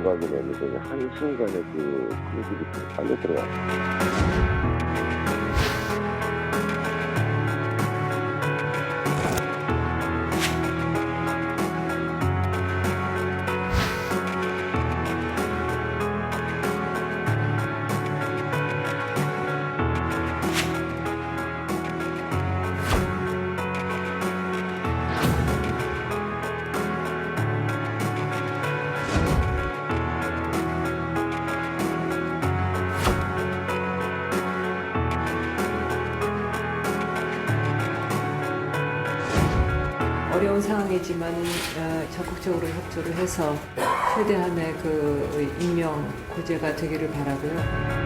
생각이 되는데 한순간에 그 공기가 빨려 들어왔어요. 어려운 상황이지만은 적극적으로 협조를 해서 최대한의 그 인명 구제가 되기를 바라고요.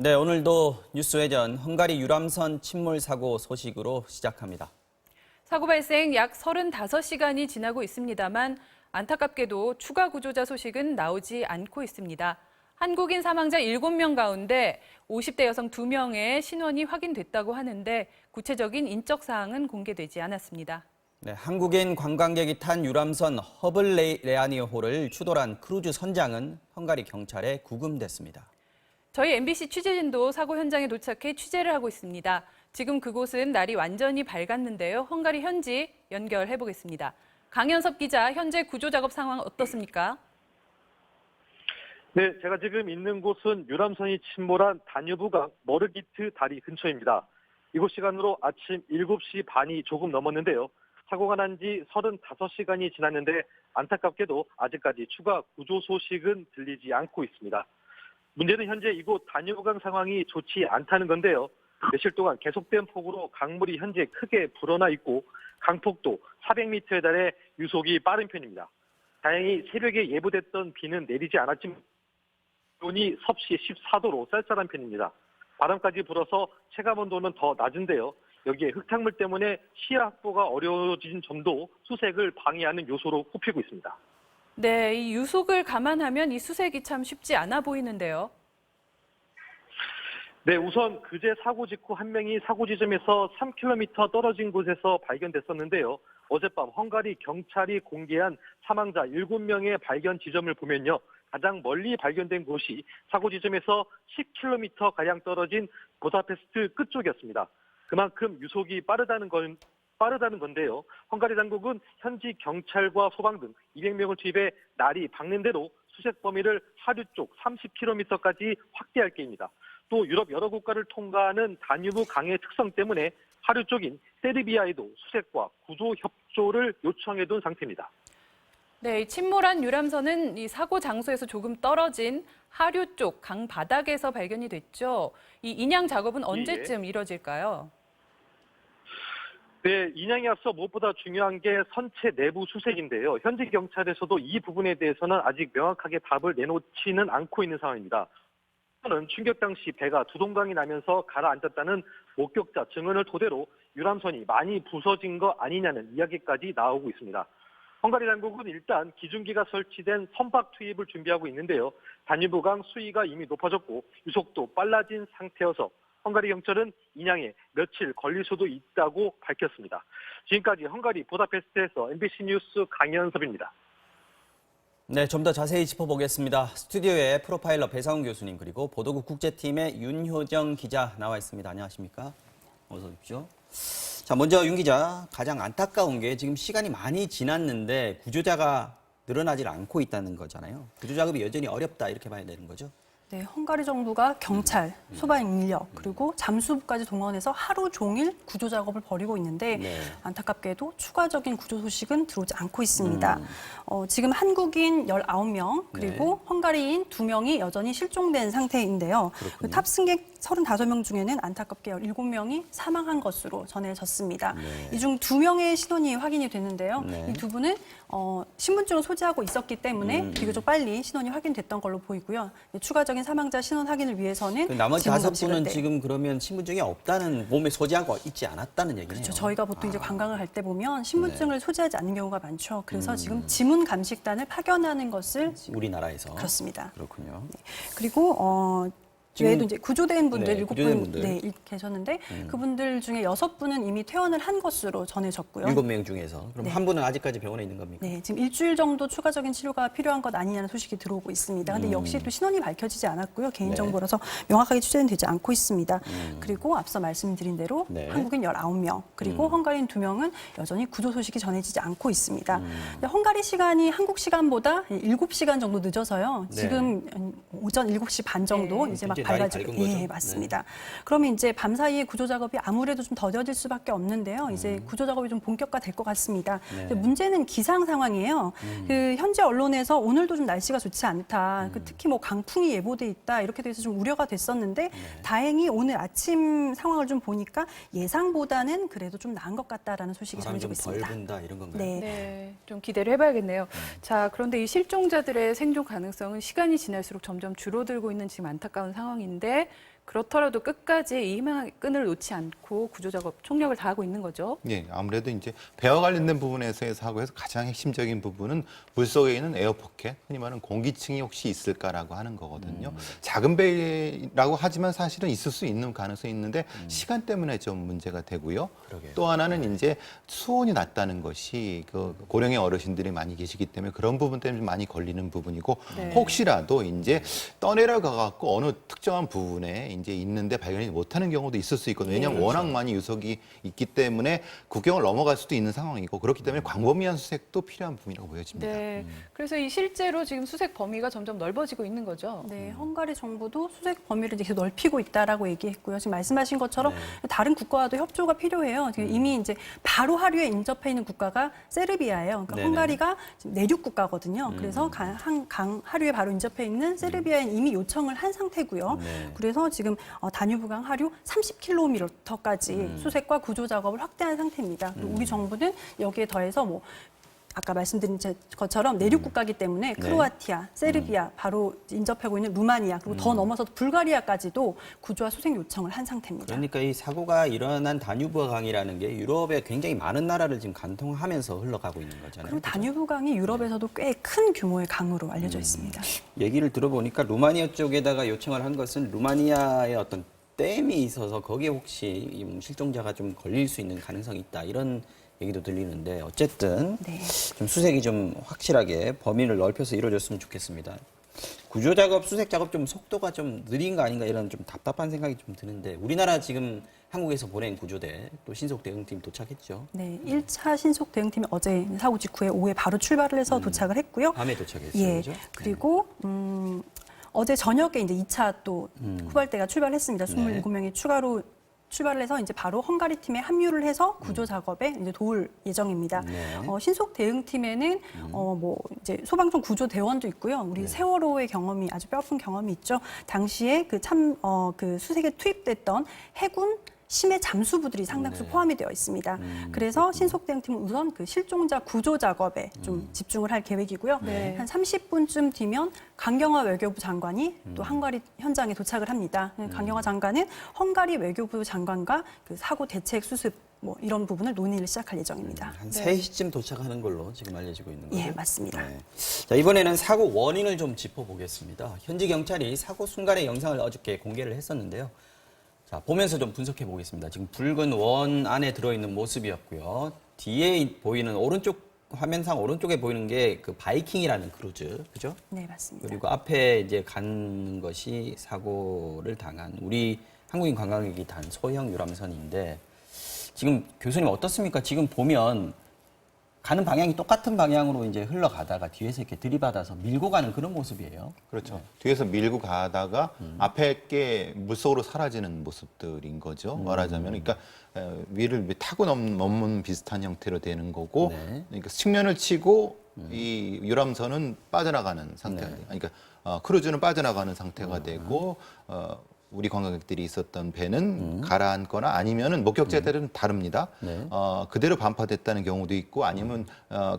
네, 오늘도 뉴스회전 헝가리 유람선 침몰 사고 소식으로 시작합니다. 사고 발생 약 35시간이 지나고 있습니다만 안타깝게도 추가 구조자 소식은 나오지 않고 있습니다. 한국인 사망자 7명 가운데 50대 여성 2명의 신원이 확인됐다고 하는데 구체적인 인적 사항은 공개되지 않았습니다. 네, 한국인 관광객이 탄 유람선 허블레아니호를 추돌한 크루즈 선장은 헝가리 경찰에 구금됐습니다. 저희 MBC 취재진도 사고 현장에 도착해 취재를 하고 있습니다. 지금 그곳은 날이 완전히 밝았는데요. 헝가리 현지 연결해 보겠습니다. 강현섭 기자, 현재 구조 작업 상황 어떻습니까? 네, 제가 지금 있는 곳은 유람선이 침몰한 다뉴브강 머르기트 다리 근처입니다. 이곳 시간으로 아침 7시 반이 조금 넘었는데요. 사고가 난 지 35시간이 지났는데 안타깝게도 아직까지 추가 구조 소식은 들리지 않고 있습니다. 문제는 현재 이곳 다뉴브강 상황이 좋지 않다는 건데요. 며칠 동안 계속된 폭우로 강물이 현재 크게 불어나 있고 강폭도 400m에 달해 유속이 빠른 편입니다. 다행히 새벽에 예보됐던 비는 내리지 않았지만 기온이 섭씨 14도로 쌀쌀한 편입니다. 바람까지 불어서 체감온도는 더 낮은데요. 여기에 흙탕물 때문에 시야 확보가 어려워진 점도 수색을 방해하는 요소로 꼽히고 있습니다. 네, 이 유속을 감안하면 이 수색이 참 쉽지 않아 보이는데요. 네, 우선 그제 사고 직후 한 명이 사고 지점에서 3km 떨어진 곳에서 발견됐었는데요. 어젯밤 헝가리 경찰이 공개한 사망자 7명의 발견 지점을 보면요. 가장 멀리 발견된 곳이 사고 지점에서 10km가량 떨어진 부다페스트 끝쪽이었습니다. 그만큼 유속이 빠르다는 건데요. 헝가리 당국은 현지 경찰과 소방 등 200명을 투입해 날이 밝는 대로 수색 범위를 하류 쪽 30km까지 확대할 계획입니다. 또 유럽 여러 국가를 통과하는 다뉴브 강의 특성 때문에 하류 쪽인 세르비아에도 수색과 구조 협조를 요청해둔 상태입니다. 네, 침몰한 유람선은 이 사고 장소에서 조금 떨어진 하류 쪽 강 바닥에서 발견이 됐죠. 이 인양 작업은 언제쯤 이뤄질까요? 네, 인양에 앞서 무엇보다 중요한 게 선체 내부 수색인데요. 현지 경찰에서도 이 부분에 대해서는 아직 명확하게 답을 내놓지는 않고 있는 상황입니다. 는 충격 당시 배가 두동강이 나면서 가라앉았다는 목격자 증언을 토대로 유람선이 많이 부서진 거 아니냐는 이야기까지 나오고 있습니다. 헝가리 당국은 일단 기중기가 설치된 선박 투입을 준비하고 있는데요. 다뉴브강 수위가 이미 높아졌고 유속도 빨라진 상태여서 헝가리 경찰은 인양에 며칠 걸릴 수도 있다고 밝혔습니다. 지금까지 헝가리 부다페스트에서 MBC 뉴스 강현섭입니다. 네, 좀 더 자세히 짚어보겠습니다. 스튜디오에 프로파일러 배상훈 교수님 그리고 보도국 국제팀의 윤효정 기자 나와 있습니다. 안녕하십니까? 어서 오십시오. 자, 먼저 윤 기자, 가장 안타까운 게 지금 시간이 많이 지났는데 구조자가 늘어나질 않고 있다는 거잖아요. 구조 작업이 여전히 어렵다 이렇게 봐야 되는 거죠? 네, 헝가리 정부가 경찰, 소방 인력, 그리고 잠수부까지 동원해서 하루 종일 구조 작업을 벌이고 있는데 네. 안타깝게도 추가적인 구조 소식은 들어오지 않고 있습니다. 지금 한국인 19명, 그리고 헝가리인 2명이 여전히 실종된 상태인데요. 그 탑승객 35명 중에는 안타깝게 17명이 사망한 것으로 전해졌습니다. 네. 이 중 2명의 신원이 확인이 됐는데요. 네. 이 두 분은 신분증을 소지하고 있었기 때문에 비교적 빨리 신원이 확인됐던 걸로 보이고요. 추가적인 사망자 신원 확인을 위해서는 그 나머지 지문 5분은 감식을 지금 그러면 신분증이 없다는, 몸에 소지하고 있지 않았다는 얘기네요. 그렇죠. 저희가 보통 이제 관광을 갈 때 보면 신분증을 소지하지 않는 경우가 많죠. 그래서 지금 음. 지문 감식단을 파견하는 것을 우리나라에서. 그렇습니다. 그렇군요. 그리고 지금- 외에도 이제 구조된 분들 네, 7분 구조된 분들. 네, 계셨는데 그분들 중에 6분은 이미 퇴원을 한 것으로 전해졌고요. 7명 중에서. 그럼 네. 한 분은 아직까지 병원에 있는 겁니까? 네, 지금 일주일 정도 추가적인 치료가 필요한 것 아니냐는 소식이 들어오고 있습니다. 근데 역시 또 신원이 밝혀지지 않았고요. 개인정보라서 명확하게 취재는 되지 않고 있습니다. 그리고 앞서 말씀드린 대로 네. 한국인 19명, 그리고 헝가리인 2명은 여전히 구조 소식이 전해지지 않고 있습니다. 근데 헝가리 시간이 한국 시간보다 7시간 정도 늦어서요. 네. 지금 오전 7시 반 정도 네. 이제 막 굉장히 많이 밝아지고 밝은 거죠? 예, 맞습니다. 그러면 이제 밤 사이에 구조 작업이 아무래도 좀 더뎌질 수밖에 없는데요. 이제 구조 작업이 좀 본격화될 것 같습니다. 네. 근데 문제는 기상 상황이에요. 그 현재 언론에서 오늘도 좀 날씨가 좋지 않다. 그 특히 뭐 강풍이 예보돼 있다. 이렇게 돼서 좀 우려가 됐었는데 다행히 오늘 아침 상황을 좀 보니까 예상보다는 그래도 좀 나은 것 같다라는 소식이 바람이 전해지고 좀 덜 있습니다. 분다 이런 건가요? 네. 네, 좀 기대를 해봐야겠네요. 자, 그런데 이 실종자들의 생존 가능성은 시간이 지날수록 점점 줄어들고 있는 지금 안타까운 상황인데 그렇더라도 끝까지 이 희망의 끈을 놓지 않고 구조작업 총력을 다하고 있는 거죠. 예, 아무래도 이제 배와 관련된 부분에서의 사고에서 가장 핵심적인 부분은 물속에 있는 에어포켓, 흔히 말하는 공기층이 혹시 있을까라고 하는 거거든요. 작은 배라고 하지만 사실은 있을 수 있는 가능성이 있는데 시간 때문에 좀 문제가 되고요. 그러게요. 또 하나는 이제 수온이 낮다는 것이 그 고령의 어르신들이 많이 계시기 때문에 그런 부분 때문에 많이 걸리는 부분이고 네. 혹시라도 이제 떠내려가 갖고 어느 특정한 부분에 이제 있는데 발견이 못하는 경우도 있을 수 있거든요. 왜냐하면 워낙 많이 유속이 있기 때문에 국경을 넘어갈 수도 있는 상황이고 그렇기 때문에 광범위한 수색도 필요한 부분이라고 보여집니다. 네, 그래서 이 실제로 지금 수색 범위가 점점 넓어지고 있는 거죠. 네, 헝가리 정부도 수색 범위를 이제 계속 넓히고 있다라고 얘기했고요. 지금 말씀하신 것처럼 다른 국가와도 협조가 필요해요. 지금 이미 이제 바로 하류에 인접해 있는 국가가 세르비아예요. 그러니까 네네. 헝가리가 지금 내륙 국가거든요. 그래서 강 하류에 바로 인접해 있는 세르비아에 이미 요청을 한 상태고요. 네. 그래서 지금 다뉴브강 하류 30km까지 수색과 구조 작업을 확대한 상태입니다. 그리고 우리 정부는 여기에 더해서 뭐 아까 말씀드린 것처럼 내륙 국가이기 때문에 크로아티아, 세르비아, 바로 인접하고 있는 루마니아, 그리고 더 넘어서도 불가리아까지도 구조와 수색 요청을 한 상태입니다. 그러니까 이 사고가 일어난 다뉴브 강이라는 게 유럽의 굉장히 많은 나라를 지금 간통하면서 흘러가고 있는 거잖아요. 그리고 그죠? 다뉴브강이 유럽에서도 꽤 큰 규모의 강으로 알려져 있습니다. 얘기를 들어보니까 루마니아 쪽에다가 요청을 한 것은 루마니아의 어떤 댐이 있어서 거기에 혹시 이 실종자가 좀 걸릴 수 있는 가능성이 있다 이런 얘기도 들리는데 어쨌든 네. 좀 수색이 좀 확실하게 범위를 넓혀서 이루어졌으면 좋겠습니다. 구조 작업, 수색 작업 좀 속도가 좀 느린 거 아닌가 이런 좀 답답한 생각이 좀 드는데 우리나라 지금 한국에서 보낸 구조대 또 신속 대응팀 도착했죠. 네, 1차 신속 대응팀이 어제 사고 직후에 오후에 바로 출발을 해서 도착을 했고요. 밤에 도착했어요. 예. 그죠? 그리고 어제 저녁에 이제 2차 또 후발대가 출발했습니다. 27명이 추가로 출발을 해서 이제 바로 헝가리 팀에 합류를 해서 구조 작업에 이제 도울 예정입니다. 네. 신속 대응팀에는 뭐 이제 소방청 구조 대원도 있고요. 우리 세월호의 경험이 아주 뼈아픈 경험이 있죠. 당시에 그 수색에 투입됐던 해군 심해 잠수부들이 상당수 포함이 되어 있습니다. 그래서 신속 대응팀은 우선 그 실종자 구조 작업에 좀 집중을 할 계획이고요. 네. 한 30분쯤 뒤면 강경화 외교부 장관이 또 헝가리 현장에 도착을 합니다. 강경화 장관은 헝가리 외교부 장관과 그 사고 대책 수습 뭐 이런 부분을 논의를 시작할 예정입니다. 한 네. 3시쯤 도착하는 걸로 지금 알려지고 있는 거죠. 예, 맞습니다. 네. 자, 이번에는 사고 원인을 좀 짚어보겠습니다. 현지 경찰이 사고 순간의 영상을 어저께 공개를 했었는데요. 자, 보면서 좀 분석해 보겠습니다. 지금 붉은 원 안에 들어있는 모습이었고요. 뒤에 보이는 화면상 오른쪽에 보이는 게 그 바이킹이라는 크루즈, 그죠? 네, 맞습니다. 그리고 앞에 이제 가는 것이 사고를 당한 우리 한국인 관광객이 탄 소형 유람선인데 지금 교수님 어떻습니까? 지금 보면 가는 방향이 똑같은 방향으로 이제 흘러가다가 뒤에서 이렇게 들이받아서 밀고 가는 그런 모습이에요. 그렇죠. 뒤에서 밀고 가다가 앞에 게 물속으로 사라지는 모습들인 거죠. 말하자면, 그러니까 위를 타고 넘는 비슷한 형태로 되는 거고, 네. 그러니까 측면을 치고 이 유람선은 빠져나가는 상태. 네. 그러니까 크루즈는 빠져나가는 상태가 되고, 우리 관광객들이 있었던 배는 가라앉거나 아니면은 목격자들은 다릅니다. 네. 그대로 반파됐다는 경우도 있고 아니면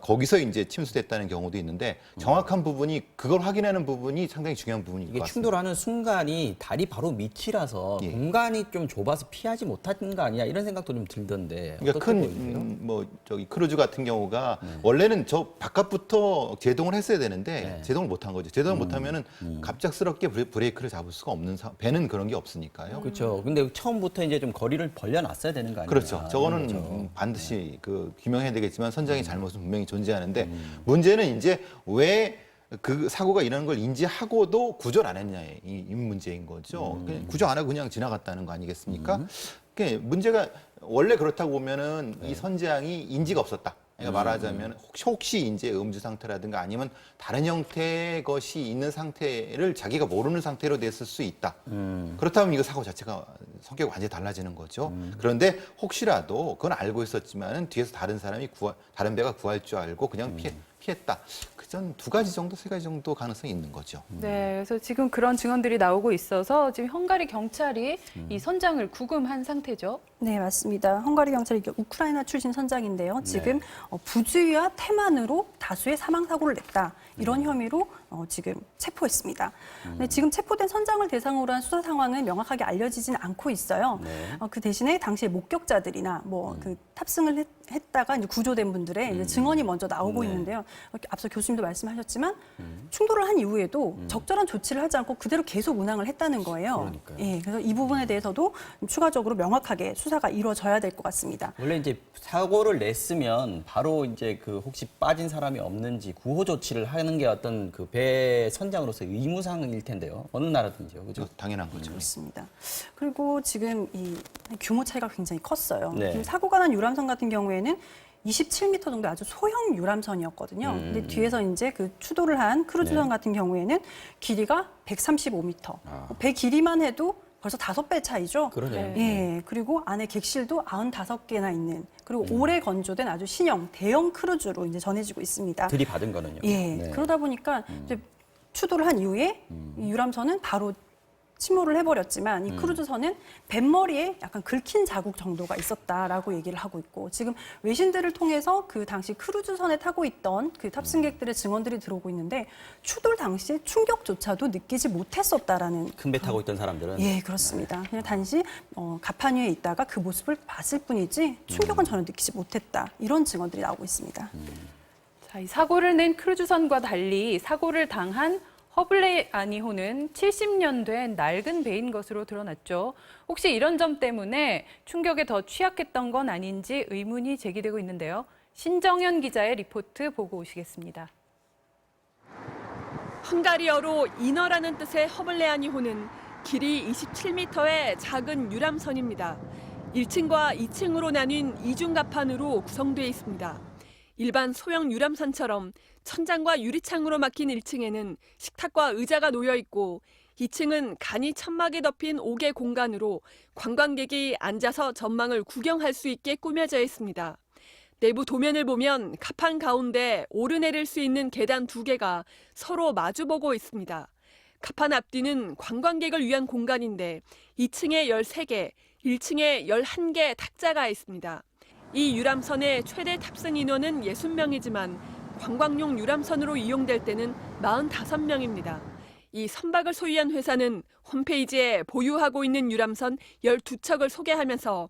거기서 이제 침수됐다는 경우도 있는데 정확한 부분이 그걸 확인하는 부분이 상당히 중요한 부분일 것 이게 같습니다. 충돌하는 순간이 다리 바로 밑이라서 예. 공간이 좀 좁아서 피하지 못한 거 아니야 이런 생각도 좀 들던데. 그러니까 어떻게 보이세요? 뭐 저기 크루즈 같은 경우가 원래는 저 바깥부터 제동을 했어야 되는데 네. 제동을 못한 거죠. 제동을 못하면은 갑작스럽게 브레이크를 잡을 수가 없는 배는 그런 게 없으니까요. 그렇죠. 근데 처음부터 이제 좀 거리를 벌려놨어야 되는 거 아니에요? 그렇죠. 저거는 그렇죠. 반드시 그 규명해야 되겠지만 선장의 잘못은 분명히 존재하는데 문제는 이제 왜 그 사고가 일어나는 걸 인지하고도 구조를 안 했냐의 이 문제인 거죠. 그냥 구조 안 하고 그냥 지나갔다는 거 아니겠습니까? 그러니까 문제가 원래 그렇다고 보면은 이 선장이 인지가 없었다. 그러니까 말하자면 혹시 이제 음주 상태라든가 아니면 다른 형태의 것이 있는 상태를 자기가 모르는 상태로 됐을 수 있다. 그렇다면 이거 사고 자체가 성격이 완전히 달라지는 거죠. 그런데 혹시라도 그건 알고 있었지만은 뒤에서 다른 사람이 다른 배가 구할 줄 알고 그냥 피했다. 그전 2가지 정도, 3가지 정도 가능성이 있는 거죠. 네, 그래서 지금 그런 증언들이 나오고 있어서 지금 헝가리 경찰이 이 선장을 구금한 상태죠. 네, 맞습니다. 헝가리 경찰이 우크라이나 출신 선장인데요. 지금 부주의와 태만으로 다수의 사망 사고를 냈다. 이런 혐의로 지금 체포했습니다. 근데 지금 체포된 선장을 대상으로 한 수사 상황은 명확하게 알려지진 않고 있어요. 그 대신에 당시에 목격자들이나 뭐 그 탑승을 했다가 이제 구조된 분들의 이제 증언이 먼저 나오고 있는데요. 앞서 교수님도 말씀하셨지만 충돌을 한 이후에도 적절한 조치를 하지 않고 그대로 계속 운항을 했다는 거예요. 그러니까요. 예, 그래서 이 부분에 대해서도 추가적으로 명확하게 수사가 이루어져야 될 것 같습니다. 원래 이제 사고를 냈으면 바로 이제 그 혹시 빠진 사람이 없는지 구호 조치를 하는 게 어떤 그 배 선장으로서 의무사항일 텐데요. 어느 나라든지요, 그죠? 당연한 거죠. 그렇습니다. 그리고 지금 이 규모 차이가 굉장히 컸어요. 네. 지금 사고가 난 유람선 같은 경우에는 27m 정도 아주 소형 유람선이었거든요. 근데 뒤에서 이제 그 추돌을 한 크루즈선 같은 경우에는 길이가 135m. 배 길이만 해도 벌써 5배 차이죠. 그러네요. 예, 그리고 안에 객실도 95개나 있는 그리고 올해 건조된 아주 신형 대형 크루즈로 이제 전해지고 있습니다. 들이받은 거는요. 예, 네. 그러다 보니까 이제 추돌을 한 이후에 이 유람선은 바로 침몰을 해버렸지만 이 크루즈선은 뱃머리에 약간 긁힌 자국 정도가 있었다라고 얘기를 하고 있고 지금 외신들을 통해서 그 당시 크루즈선에 타고 있던 그 탑승객들의 증언들이 들어오고 있는데 추돌 당시에 충격조차도 느끼지 못했었다라는 큰 배 타고 있던 사람들은 예, 그렇습니다. 그냥 단지 갑판 위에 있다가 그 모습을 봤을 뿐이지 충격은 전혀 느끼지 못했다. 이런 증언들이 나오고 있습니다. 자, 이 사고를 낸 크루즈선과 달리 사고를 당한 허블레아니호는 70년 된 낡은 배인 것으로 드러났죠. 혹시 이런 점 때문에 충격에 더 취약했던 건 아닌지 의문이 제기되고 있는데요. 신정현 기자의 리포트 보고 오시겠습니다. 헝가리어로 인어라는 뜻의 허블레아니호는 길이 27m의 작은 유람선입니다. 1층과 2층으로 나뉜 이중갑판으로 구성되어 있습니다. 일반 소형 유람선처럼 천장과 유리창으로 막힌 1층에는 식탁과 의자가 놓여 있고 2층은 간이 천막에 덮인 5개 공간으로 관광객이 앉아서 전망을 구경할 수 있게 꾸며져 있습니다. 내부 도면을 보면 갑판 가운데 오르내릴 수 있는 계단 2개가 서로 마주보고 있습니다. 갑판 앞뒤는 관광객을 위한 공간인데 2층에 13개, 1층에 11개 탁자가 있습니다. 이 유람선의 최대 탑승 인원은 60명이지만 관광용 유람선으로 이용될 때는 45명입니다. 이 선박을 소유한 회사는 홈페이지에 보유하고 있는 유람선 12척을 소개하면서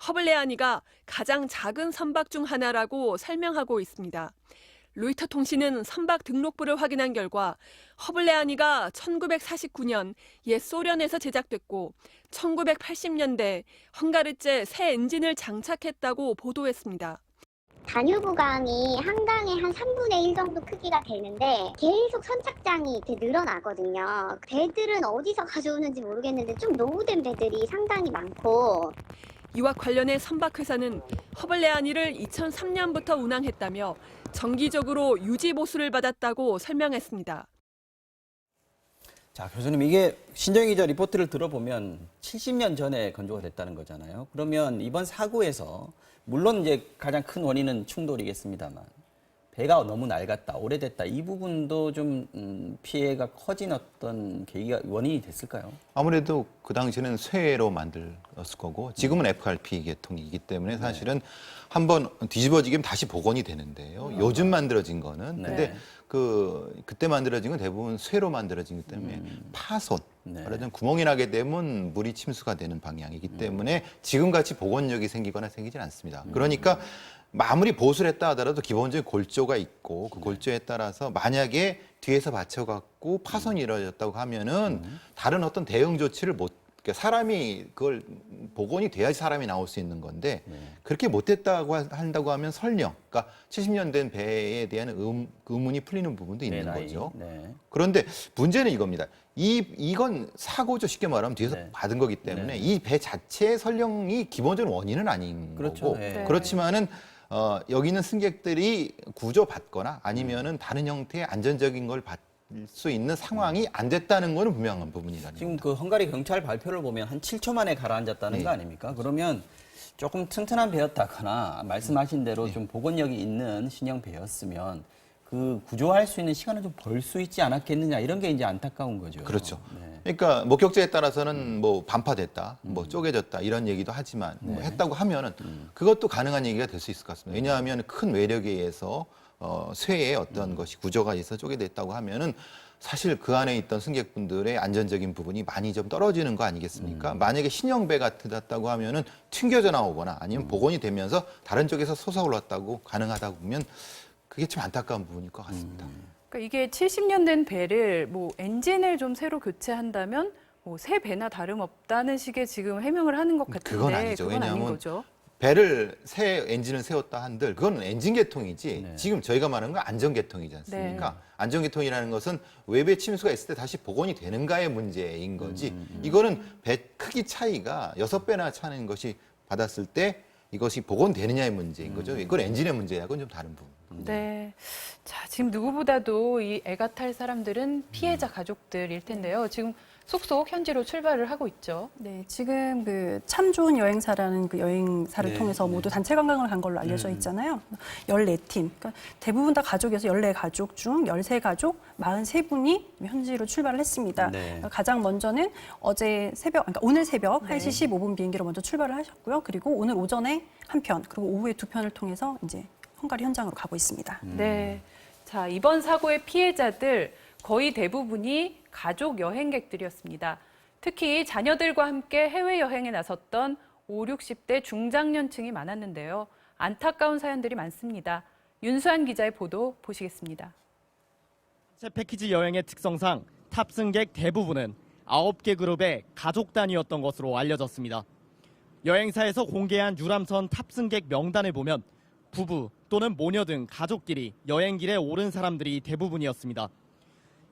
허블레아니가 가장 작은 선박 중 하나라고 설명하고 있습니다. 로이터 통신은 선박 등록부를 확인한 결과 허블레아니가 1949년 옛 소련에서 제작됐고 1980년대 헝가르제 새 엔진을 장착했다고 보도했습니다. 다뉴브강이 한강의 한 3분의 1 정도 크기가 되는데 계속 선착장이 이렇게 늘어나거든요. 배들은 어디서 가져오는지 모르겠는데 좀 노후된 배들이 상당히 많고 이와 관련해 선박회사는 허벌레아니를 2003년부터 운항했다며 정기적으로 유지 보수를 받았다고 설명했습니다. 자, 교수님, 이게 신정희 기자 리포트를 들어보면 70년 전에 건조가 됐다는 거잖아요. 그러면 이번 사고에서 물론 이제 가장 큰 원인은 충돌이겠습니다만 배가 너무 낡았다, 오래됐다, 이 부분도 좀 피해가 커진 어떤 계기가 원인이 됐을까요? 아무래도 그 당시에는 쇠로 만들었을 거고 지금은 FRP 계통이기 때문에 사실은 한번 뒤집어지면 다시 복원이 되는데요. 요즘 만들어진 거는 근데 그때 만들어진 건 대부분 쇠로 만들어지기 때문에 파손, 말하자면 구멍이 나게 되면 물이 침수가 되는 방향이기 때문에 지금같이 복원력이 생기거나 생기진 않습니다. 그러니까 아무리 보수를 했다 하더라도 기본적인 골조가 있고 그 골조에 따라서 만약에 뒤에서 받쳐갖고 파손이 이루어졌다고 하면은 다른 어떤 대응 조치를 그러니까 사람이 그걸 복원이 돼야지 사람이 나올 수 있는 건데 그렇게 못했다고 한다고 하면 설령 그러니까 70년 된 배에 대한 의문이 풀리는 부분도 있는 거죠. 그런데 문제는 이겁니다. 이건 사고죠. 쉽게 말하면 뒤에서 받은 거기 때문에 이 배 자체의 설령이 기본적인 원인은 아닌 거고 그렇지만은 여기 있는 승객들이 구조받거나 아니면은 다른 형태의 안전적인 걸 받을 수 있는 상황이 안 됐다는 거는 분명한 부분이라는 지금 겁니다. 그 헝가리 경찰 발표를 보면 한 7초 만에 가라앉았다는 거 아닙니까? 그러면 조금 튼튼한 배였다거나 말씀하신 대로 좀 복원력이 있는 신형 배였으면 그 구조할 수 있는 시간을 좀 벌 수 있지 않았겠느냐 이런 게 이제 안타까운 거죠. 그렇죠. 그러니까 목격자에 따라서는 뭐 반파됐다, 뭐 쪼개졌다 이런 얘기도 하지만 뭐 했다고 하면은 그것도 가능한 얘기가 될 수 있을 것 같습니다. 왜냐하면 큰 외력에 의해서 쇠의 어떤 것이 구조가 있어 쪼개됐다고 하면은 사실 그 안에 있던 승객분들의 안전적인 부분이 많이 좀 떨어지는 거 아니겠습니까? 만약에 신형 배 같았다고 하면은 튕겨져 나오거나 아니면 복원이 되면서 다른 쪽에서 솟아 올랐다고 가능하다고 보면 그게 좀 안타까운 부분일 것 같습니다. 그러니까 이게 70년 된 배를 뭐 엔진을 좀 새로 교체한다면 뭐 새 배나 다름없다는 식의 지금 해명을 하는 것 같은데 그건 아니죠. 그건 아닌 왜냐하면 거죠. 배를 새 엔진을 세웠다 한들 그건 엔진 개통이지 지금 저희가 말하는 건 안전 개통이지 않습니까? 안전 개통이라는 것은 외배 침수가 있을 때 다시 복원이 되는가의 문제인 거지. 이거는 배 크기 차이가 6배나 차는 것이 받았을 때 이것이 복원되느냐의 문제인 거죠. 이건 엔진의 문제하고는 좀 다른 부분. 네. 자, 지금 누구보다도 이 애가 탈 사람들은 피해자 가족들일 텐데요. 지금 속속 현지로 출발을 하고 있죠. 네, 지금 그 참 좋은 여행사라는 그 여행사를 통해서 모두 단체 관광을 간 걸로 알려져 있잖아요. 14팀. 그러니까 대부분 다 가족이어서 14가족 중 13가족 43분이 현지로 출발을 했습니다. 가장 먼저는 어제 새벽, 그러니까 오늘 새벽 1시 15분 비행기로 먼저 출발을 하셨고요. 그리고 오늘 오전에 한 편, 그리고 오후에 2편을 통해서 이제 헝가리 현장으로 가고 있습니다. 네. 자, 이번 사고의 피해자들 거의 대부분이 가족 여행객들이었습니다. 특히 자녀들과 함께 해외여행에 나섰던 50, 60대 중장년층이 많았는데요. 안타까운 사연들이 많습니다. 윤수한 기자의 보도 보시겠습니다. 패키지 여행의 특성상 탑승객 대부분은 9개 그룹의 가족 단위였던 것으로 알려졌습니다. 여행사에서 공개한 유람선 탑승객 명단을 보면 부부 또는 모녀 등 가족끼리 여행길에 오른 사람들이 대부분이었습니다.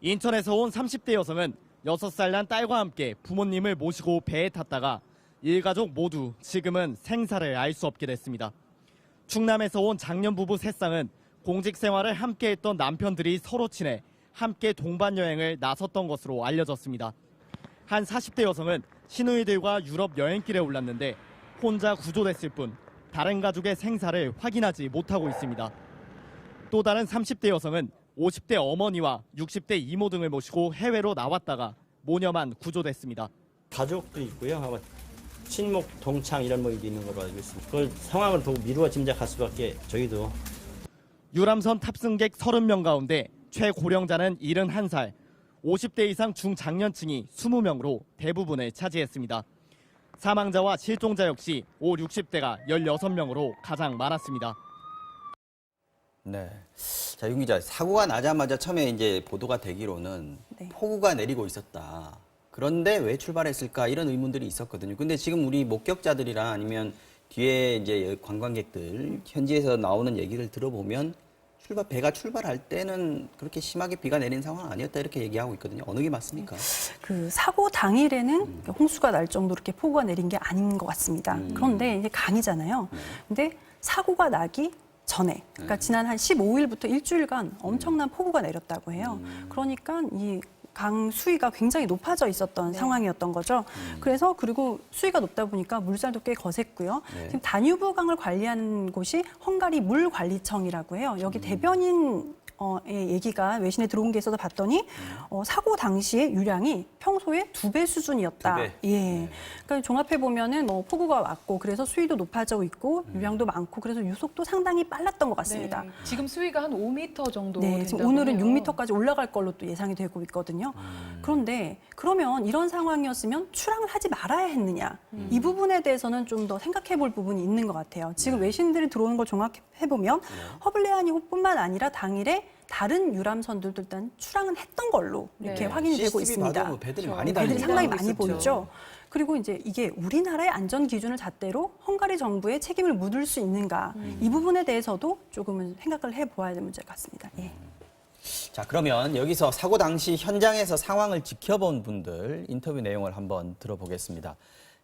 인천에서 온 30대 여성은 6살 난 딸과 함께 부모님을 모시고 배에 탔다가 일가족 모두 지금은 생사를 알 수 없게 됐습니다. 충남에서 온 장년 부부 3쌍은 공직 생활을 함께 했던 남편들이 서로 친해 함께 동반 여행을 나섰던 것으로 알려졌습니다. 한 40대 여성은 시누이들과 유럽 여행길에 올랐는데 혼자 구조됐을 뿐 다른 가족의 생사를 확인하지 못하고 있습니다. 또 다른 30대 여성은 50대 어머니와 60대 이모 등을 모시고 해외로 나왔다가 모녀만 구조됐습니다. 가족도 있고요. 아마 친목, 동창 이런 모임도 있는 걸로 알고 있습니다. 그걸 상황을 더욱 미루어 짐작할 수밖에 저희도. 유람선 탑승객 30명 가운데 최고령자는 71살, 50대 이상 중장년층이 20명으로 대부분을 차지했습니다. 사망자와 실종자 역시 5, 60대가 16명으로 가장 많았습니다. 네. 자, 윤 기자, 사고가 나자마자 처음에 이제 보도가 되기로는 폭우가 내리고 있었다. 그런데 왜 출발했을까 이런 의문들이 있었거든요. 근데 지금 우리 목격자들이나 아니면 뒤에 이제 관광객들 현지에서 나오는 얘기를 들어보면 배가 출발할 때는 그렇게 심하게 비가 내린 상황 아니었다 이렇게 얘기하고 있거든요. 어느 게 맞습니까? 그 사고 당일에는 홍수가 날 정도로 이렇게 폭우가 내린 게 아닌 것 같습니다. 그런데 이제 강이잖아요. 근데 사고가 나기 전에, 그러니까 지난 한 15일부터 일주일간 엄청난 폭우가 내렸다고 해요. 그러니까 이 강 수위가 굉장히 높아져 있었던 상황이었던 거죠. 그래서 그리고 수위가 높다 보니까 물살도 꽤 거셌고요. 지금 다뉴브강을 관리하는 곳이 헝가리 물관리청이라고 해요. 여기 대변인 의 얘기가 외신에 들어온 게 있어서 봤더니 사고 당시의 유량이 평소에 2배 수준이었다. 2배. 예. 그러니까 종합해 보면은 폭우가 왔고 그래서 수위도 높아져 있고 유량도 많고 그래서 유속도 상당히 빨랐던 것 같습니다. 네, 지금 수위가 한 5m 정도 네, 된다고 지금 오늘은 해요. 6m까지 올라갈 걸로 또 예상이 되고 있거든요. 그런데 그러면 이런 상황이었으면 출항을 하지 말아야 했느냐? 이 부분에 대해서는 좀 더 생각해 볼 부분이 있는 것 같아요. 지금 외신들이 들어오는 걸 종합해 보면 허블레아니호뿐만 아니라 당일에 다른 유람선들도 일단 출항은 했던 걸로 이렇게 확인이 되고 있습니다. 봐도 배들이 많이 배들이 달리고 상당히 많이 있었죠. 보이죠. 그리고 이제 이게 우리나라의 안전 기준을 잣대로 헝가리 정부의 책임을 묻을 수 있는가 이 부분에 대해서도 조금은 생각을 해보아야 될 문제 같습니다. 예. 자, 그러면 여기서 사고 당시 현장에서 상황을 지켜본 분들 인터뷰 내용을 한번 들어보겠습니다.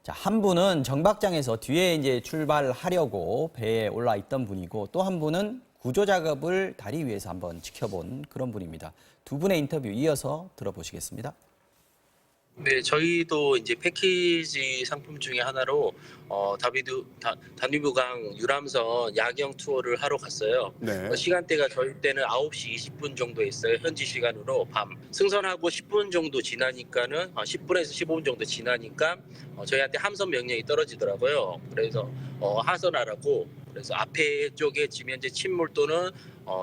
자, 한 분은 정박장에서 뒤에 이제 출발하려고 배에 올라 있던 분이고 또 한 분은 구조 작업을 다리 위에서 한번 지켜본 그런 분입니다. 두 분의 인터뷰 이어서 들어보시겠습니다. 네, 저희도 이제 패키지 상품 중에 하나로 다뉴브강 유람선 야경 투어를 하러 갔어요. 네. 시간대가 저희 때는 9시 20분 정도 있어요. 현지 시간으로 밤. 승선하고 10분 정도 지나니까는 10분에서 15분 정도 지나니까 저희한테 함선 명령이 떨어지더라고요. 그래서 하선하라고. 그래서 앞에 쪽에 지금 현재 침몰 또는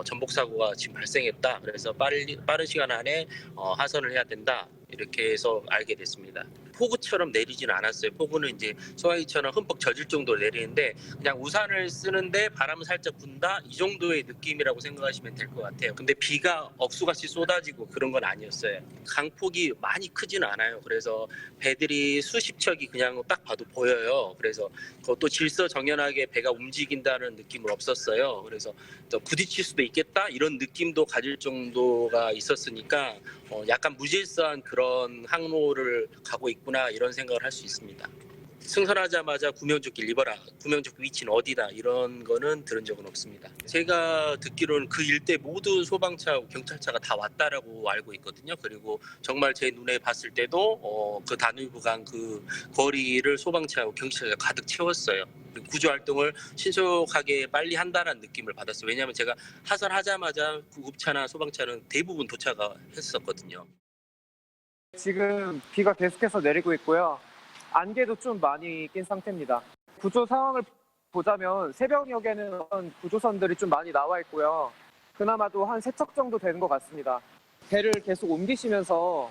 전복 사고가 지금 발생했다. 그래서 빠른 시간 안에 하선을 해야 된다. 이렇게 해서 알게 됐습니다. 폭우처럼 내리지는 않았어요. 폭우는 이제 소화기처럼 흠뻑 젖을 정도로 내리는데 그냥 우산을 쓰는데 바람은 살짝 분다 이 정도의 느낌이라고 생각하시면 될 것 같아요. 근데 비가 억수같이 쏟아지고 그런 건 아니었어요. 강폭이 많이 크지는 않아요. 그래서 배들이 수십 척이 그냥 딱 봐도 보여요. 그래서 그것도 질서정연하게 배가 움직인다는 느낌은 없었어요. 그래서 또 부딪힐 수도 있겠다 이런 느낌도 가질 정도가 있었으니까 약간 무질서한 그런 항로를 가고 있구나 이런 생각을 할 수 있습니다. 승선하자마자 구명조끼 입어라, 구명조끼 위치는 어디다 이런 거는 들은 적은 없습니다. 제가 듣기로는 그 일대 모든 소방차, 경찰차가 다 왔다라고 알고 있거든요. 그리고 정말 제 눈에 봤을 때도 그 다뉴브강 그 거리를 소방차하고 경찰차가 가득 채웠어요. 구조 활동을 신속하게 빨리 한다는 느낌을 받았어요. 왜냐하면 제가 하선하자마자 구급차나 소방차는 대부분 도착했었거든요. 지금 비가 계속해서 내리고 있고요. 안개도 좀 많이 낀 상태입니다. 구조 상황을 보자면 새벽녘에는 구조선들이 좀 많이 나와 있고요. 그나마도 한 3척 정도 되는 것 같습니다. 배를 계속 옮기시면서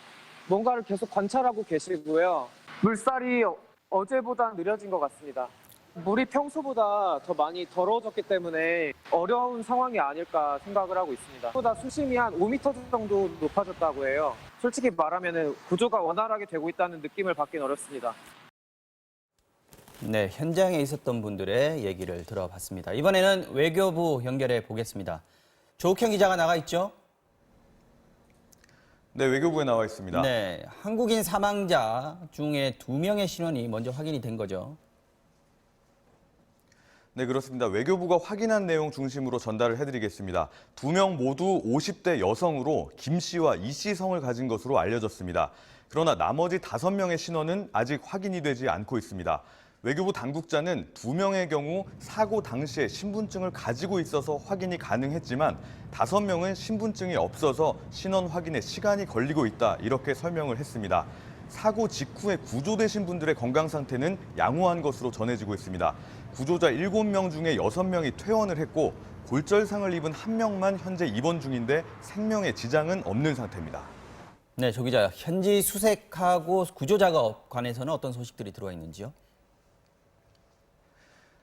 뭔가를 계속 관찰하고 계시고요. 물살이 어제보다 느려진 것 같습니다. 물이 평소보다 더 많이 더러워졌기 때문에 어려운 상황이 아닐까 생각을 하고 있습니다. 보다 수심이 한 5m 정도 높아졌다고 해요. 솔직히 말하면 구조가 원활하게 되고 있다는 느낌을 받긴 어렵습니다. 네, 현장에 있었던 분들의 얘기를 들어봤습니다. 이번에는 외교부 연결해 보겠습니다. 조욱형 기자가 나가 있죠? 네, 외교부에 나와 있습니다. 네, 한국인 사망자 중에 2명의 신원이 먼저 확인이 된 거죠. 네, 그렇습니다. 외교부가 확인한 내용 중심으로 전달을 해드리겠습니다. 2명 모두 50대 여성으로 김 씨와 이 씨 성을 가진 것으로 알려졌습니다. 그러나 나머지 5명의 신원은 아직 확인이 되지 않고 있습니다. 외교부 당국자는 2명의 경우 사고 당시에 신분증을 가지고 있어서 확인이 가능했지만 5명은 신분증이 없어서 신원 확인에 시간이 걸리고 있다 이렇게 설명을 했습니다. 사고 직후에 구조되신 분들의 건강 상태는 양호한 것으로 전해지고 있습니다. 구조자 7명 중에 6명이 퇴원을 했고 골절상을 입은 1명만 현재 입원 중인데 생명에 지장은 없는 상태입니다. 네, 조 기자, 현지 수색하고 구조 작업 관해서는 어떤 소식들이 들어와 있는지요?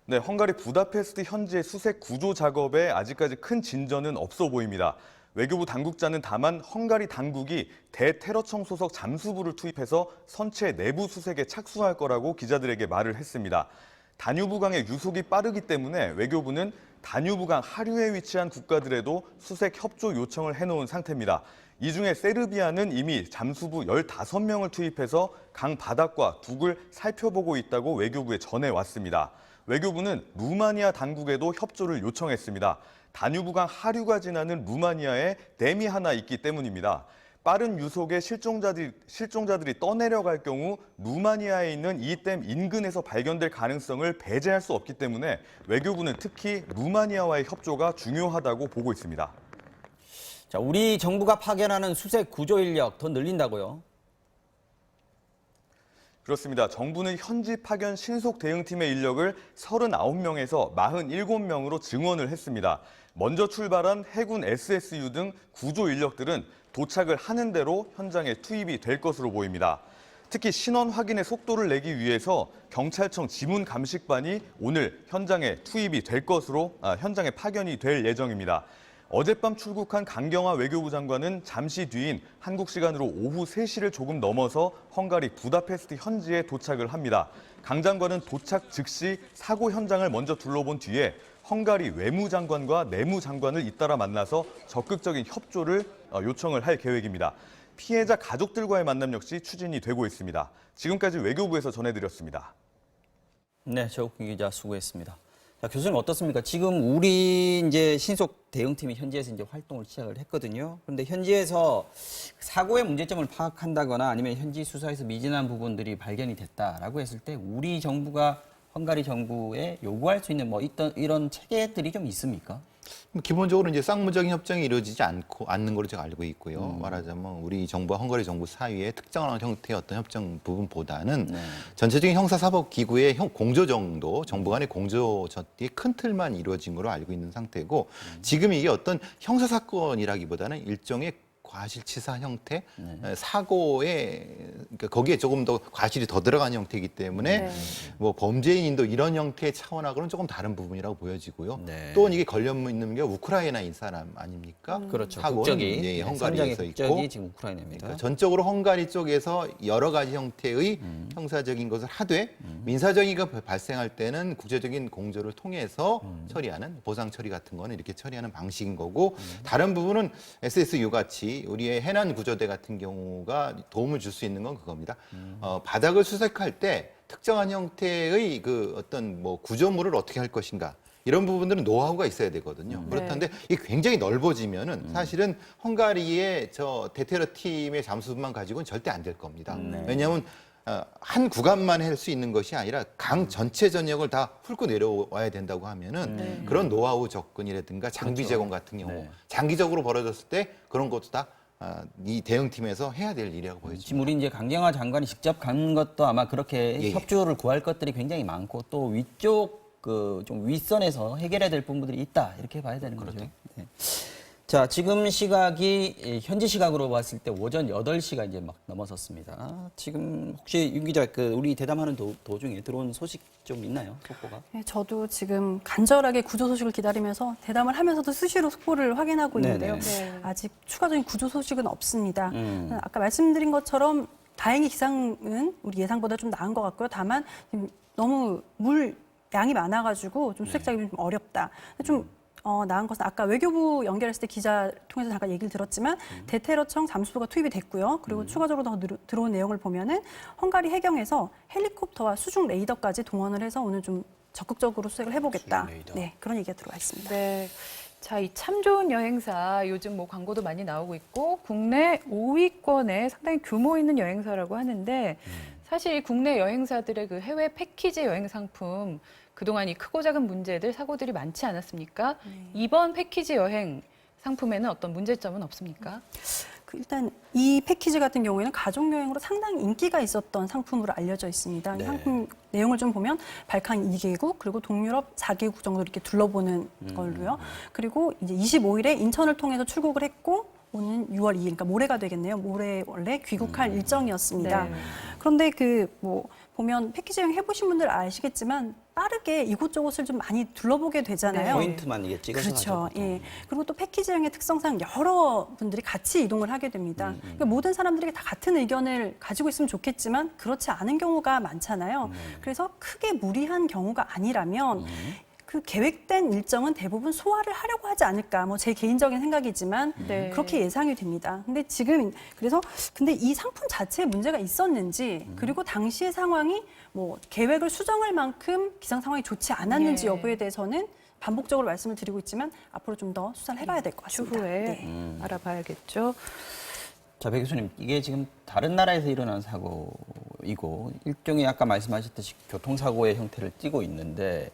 네, 헝가리 부다페스트 현지의 수색 구조 작업에 아직까지 큰 진전은 없어 보입니다. 외교부 당국자는 다만 헝가리 당국이 대테러청 소속 잠수부를 투입해서 선체 내부 수색에 착수할 거라고 기자들에게 말을 했습니다. 다뉴브강의 유속이 빠르기 때문에 외교부는 다뉴브강 하류에 위치한 국가들에도 수색 협조 요청을 해놓은 상태입니다. 이 중에 세르비아는 이미 잠수부 15명을 투입해서 강 바닥과 북을 살펴보고 있다고 외교부에 전해왔습니다. 외교부는 루마니아 당국에도 협조를 요청했습니다. 다뉴브강 하류가 지나는 루마니아에 댐이 하나 있기 때문입니다. 빠른 유속의 실종자들이 떠내려갈 경우 루마니아에 있는 이 댐 인근에서 발견될 가능성을 배제할 수 없기 때문에 외교부는 특히 루마니아와의 협조가 중요하다고 보고 있습니다. 자, 우리 정부가 파견하는 수색 구조 인력 더 늘린다고요? 그렇습니다. 정부는 현지 파견 신속 대응팀의 인력을 39명에서 47명으로 증원을 했습니다. 먼저 출발한 해군 SSU 등 구조 인력들은 도착을 하는 대로 현장에 투입이 될 것으로 보입니다. 특히 신원 확인의 속도를 내기 위해서 경찰청 지문 감식반이 오늘 현장에 투입이 될 것으로 현장에 파견이 될 예정입니다. 어젯밤 출국한 강경화 외교부 장관은 잠시 뒤인 한국 시간으로 오후 3시를 조금 넘어서 헝가리 부다페스트 현지에 도착을 합니다. 강 장관은 도착 즉시 사고 현장을 먼저 둘러본 뒤에 헝가리 외무장관과 내무장관을 잇따라 만나서 적극적인 협조를 요청을 할 계획입니다. 피해자 가족들과의 만남 역시 추진이 되고 있습니다. 지금까지 외교부에서 전해드렸습니다. 네, 조국균 기자 수고했습니다. 자, 교수님 어떻습니까? 지금 우리 이제 신속 대응팀이 현지에서 이제 활동을 시작을 했거든요. 그런데 현지에서 사고의 문제점을 파악한다거나 아니면 현지 수사에서 미진한 부분들이 발견이 됐다라고 했을 때 우리 정부가 헝가리 정부에 요구할 수 있는 뭐 이런 체계들이 좀 있습니까? 기본적으로 이제 쌍무적인 협정이 이루어지지 않는 걸로 제가 알고 있고요. 말하자면 우리 정부와 헝가리 정부 사이의 특정한 형태의 어떤 협정 부분보다는 전체적인 형사사법기구의 공조 정도, 정부 간의 공조 저띠의 큰 틀만 이루어진 걸로 알고 있는 상태고 지금 이게 어떤 형사사건이라기보다는 일종의 과실치사 형태, 사고에 그러니까 거기에 조금 더 과실이 더 들어간 형태이기 때문에 뭐 범죄인도 이런 형태의 차원하고는 조금 다른 부분이라고 보여지고요. 또 이게 걸려 있는 게 우크라이나인 사람 아닙니까? 그렇죠. 국적이 헝가리에서 있고 지금 우크라이나입니다. 그러니까 전적으로 헝가리 쪽에서 여러 가지 형태의 형사적인 것을 하되 민사적인 게 발생할 때는 국제적인 공조를 통해서 처리하는 보상 처리 같은 거는 이렇게 처리하는 방식인 거고 다른 부분은 SSU 같이 우리의 해난 구조대 같은 경우가 도움을 줄 수 있는 건 그겁니다. 바닥을 수색할 때 특정한 형태의 그 어떤 뭐 구조물을 어떻게 할 것인가 이런 부분들은 노하우가 있어야 되거든요. 그렇다는데 이게 굉장히 넓어지면은 사실은 헝가리의 저 대테러 팀의 잠수부만 가지고는 절대 안 될 겁니다. 왜냐하면 한 구간만 할 수 있는 것이 아니라 강 전체 전역을 다 훑고 내려와야 된다고 하면은 그런 노하우 접근이라든가 장비 제공 같은 경우 장기적으로 벌어졌을 때 그런 것도 다 이 대응팀에서 해야 될 일이라고 보여집니다. 지금 우리 이제 강경화 장관이 직접 간 것도 아마 그렇게 협조를 구할 것들이 굉장히 많고 또 위쪽 그 좀 윗선에서 해결해야 될 부분들이 있다 이렇게 봐야 되는 거죠. 네. 자, 지금 시각이 현지 시각으로 봤을 때 오전 8시가 이제 막 넘어섰습니다. 지금 혹시 윤 기자 우리 대담하는 도중에 들어온 소식 좀 있나요? 속보가? 네, 저도 지금 간절하게 구조 소식을 기다리면서 대담을 하면서도 수시로 속보를 확인하고 있는데요. 아직 추가적인 구조 소식은 없습니다. 아까 말씀드린 것처럼 다행히 기상은 우리 예상보다 좀 나은 것 같고요. 다만 너무 물 양이 많아가지고 좀 수색 작업이 좀 어렵다. 좀 나은 것은 아까 외교부 연결했을 때 기자 통해서 잠깐 얘기를 들었지만 대테러청 잠수부가 투입이 됐고요. 그리고 추가적으로 더 들어온 내용을 보면은 헝가리 해경에서 헬리콥터와 수중 레이더까지 동원을 해서 오늘 좀 적극적으로 수색을 해보겠다. 네, 그런 얘기가 들어와 있습니다. 네. 자, 이 참 좋은 여행사 요즘 뭐 광고도 많이 나오고 있고 국내 5위권에 상당히 규모 있는 여행사라고 하는데 사실 국내 여행사들의 그 해외 패키지 여행 상품 그동안 이 크고 작은 문제들, 사고들이 많지 않았습니까? 이번 패키지 여행 상품에는 어떤 문제점은 없습니까? 일단 이 패키지 같은 경우에는 가족여행으로 상당히 인기가 있었던 상품으로 알려져 있습니다. 이 상품 내용을 좀 보면 발칸 2개국 그리고 동유럽 4개국 정도 이렇게 둘러보는 걸로요. 그리고 이제 25일에 인천을 통해서 출국을 했고 오는 6월 2일, 그러니까 모레가 되겠네요. 모레 원래 귀국할 일정이었습니다. 그런데 보면 패키지 여행 해보신 분들 아시겠지만 빠르게 이곳저곳을 좀 많이 둘러보게 되잖아요. 포인트만 이게 찍어서 그렇죠. 가죠, 예. 그리고 또 패키지 여행의 특성상 여러 분들이 같이 이동을 하게 됩니다. 그러니까 모든 사람들이 다 같은 의견을 가지고 있으면 좋겠지만 그렇지 않은 경우가 많잖아요. 그래서 크게 무리한 경우가 아니라면 그 계획된 일정은 대부분 소화를 하려고 하지 않을까. 뭐 제 개인적인 생각이지만 네. 그렇게 예상이 됩니다. 근데 지금 근데 이 상품 자체에 문제가 있었는지 그리고 당시의 상황이 뭐 계획을 수정할 만큼 기상 상황이 좋지 않았는지 예. 여부에 대해서는 반복적으로 말씀을 드리고 있지만 앞으로 좀 더 수사를 해봐야 될 것 같습니다. 추후에 네. 알아봐야겠죠. 자, 배 교수님, 이게 지금 다른 나라에서 일어난 사고이고 일종의 아까 말씀하셨듯이 교통사고의 형태를 띠고 있는데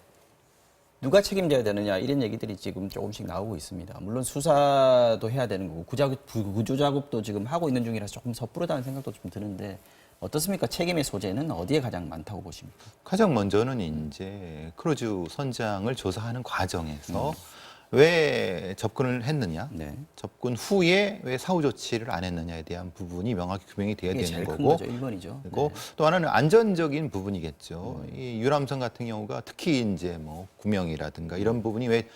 누가 책임져야 되느냐 이런 얘기들이 지금 조금씩 나오고 있습니다. 물론 수사도 해야 되는 거고 구조 작업도 지금 하고 있는 중이라서 조금 섣부르다는 생각도 좀 드는데 어떻습니까? 책임의 소재는 어디에 가장 많다고 보십니까? 가장 먼저는 이제 크루즈 선장을 조사하는 과정에서 왜 접근을 했느냐, 네. 접근 후에 왜 사후 조치를 안 했느냐에 대한 부분이 명확히 규명이 돼야 이게 되는 제일 큰 거고, 거죠. 1번이죠. 그리고 또 하나는 안전적인 부분이겠죠. 이 유람선 같은 경우가 특히 이제 뭐 구명이라든가 이런 부분이 왜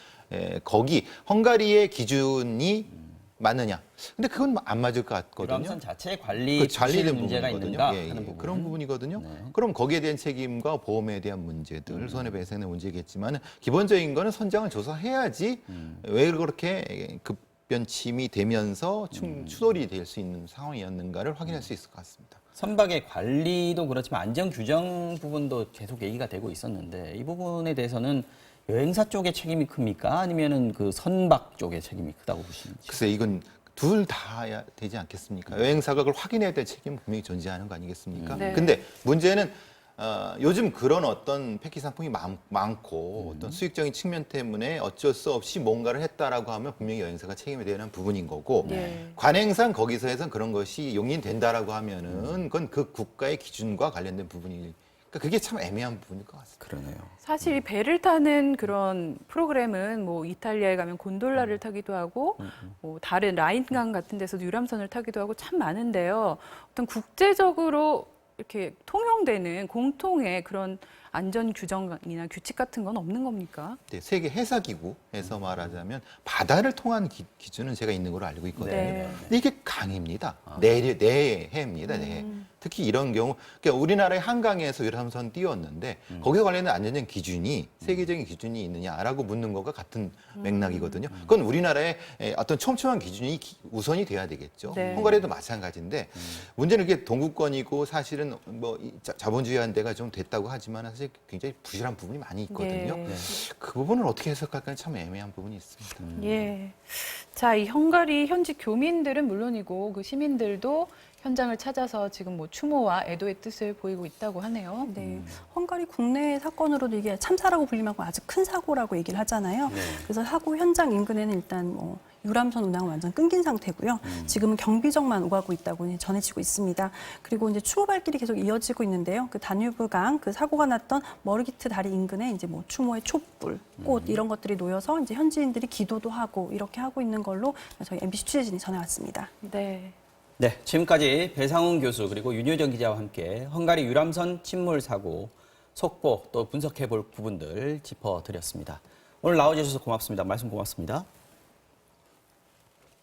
거기 헝가리의 기준이 맞느냐? 근데 그건 안 맞을 것 같거든요. 유람선 자체 관리 그 관리된 문제가 부분이거든요. 있는가 예, 예. 하는 부분. 그런 부분이거든요. 네. 그럼 거기에 대한 책임과 보험에 대한 문제들, 손해배상의 문제겠지만 기본적인 거는 선장을 조사해야지 왜 그렇게 급변침이 되면서 추돌이 될 수 있는 상황이었는가를 확인할 수 있을 것 같습니다. 선박의 관리도 그렇지만 안전 규정 부분도 계속 얘기가 되고 있었는데 이 부분에 대해서는 여행사 쪽의 책임이 큽니까? 아니면은 그 선박 쪽의 책임이 크다고 보시는지? 글쎄 이건 둘 다 되지 않겠습니까? 여행사가 그걸 확인해야 될 책임은 분명히 존재하는 거 아니겠습니까? 네. 근데 문제는 요즘 그런 어떤 패키지 상품이 많고 어떤 수익적인 측면 때문에 어쩔 수 없이 뭔가를 했다라고 하면 분명히 여행사가 책임에 대한 부분인 거고 네. 관행상 거기서 해서 그런 것이 용인된다라고 하면은 그건 그 국가의 기준과 관련된 부분이 그러니까 그게 참 애매한 부분일 것 같습니다. 그러네요. 사실 이 배를 타는 그런 프로그램은 뭐 이탈리아에 가면 곤돌라를 타기도 하고 뭐 다른 라인강 같은 데서도 유람선을 타기도 하고 참 많은데요. 어떤 국제적으로 이렇게 통용되는 공통의 그런 안전 규정이나 규칙 같은 건 없는 겁니까? 네, 세계 해사기구에서 말하자면 바다를 통한 기준은 제가 있는 걸로 알고 있거든요. 네. 근데 이게 강입니다. 내해입니다. 내해. 특히 이런 경우, 그러니까 우리나라의 한강에서 유람선 띄웠는데 거기에 관련된 안전적 기준이 세계적인 기준이 있느냐라고 묻는 것과 같은 맥락이거든요. 그건 우리나라의 어떤 촘촘한 기준이 우선이 돼야 되겠죠. 네. 헝가리도 마찬가지인데 문제는 이게 동구권이고 사실은 뭐 자본주의한 데가 좀 됐다고 하지만 사실 굉장히 부실한 부분이 많이 있거든요. 예. 그 부분을 어떻게 해석할까 참 애매한 부분이 있습니다. 예. 자, 이 헝가리 현지 교민들은 물론이고 그 시민들도 현장을 찾아서 지금 뭐 추모와 애도의 뜻을 보이고 있다고 하네요. 네, 헝가리 국내 사건으로도 이게 참사라고 불릴 만큼 아주 큰 사고라고 얘기를 하잖아요. 네. 그래서 사고 현장 인근에는 일단 뭐 유람선 운항은 완전 끊긴 상태고요. 지금은 경비정만 오가고 있다고 전해지고 있습니다. 그리고 이제 추모 발길이 계속 이어지고 있는데요. 그 다뉴브강 그 사고가 났던 머르기트 다리 인근에 이제 뭐 추모의 촛불, 꽃 이런 것들이 놓여서 이제 현지인들이 기도도 하고 이렇게 하고 있는 걸로 저희 MBC 취재진이 전해왔습니다. 네. 네, 지금까지 배상훈 교수 그리고 윤효정 기자와 함께 헝가리 유람선 침몰 사고 속보 또 분석해 볼 부분들 짚어드렸습니다. 오늘 나와주셔서 고맙습니다. 말씀 고맙습니다.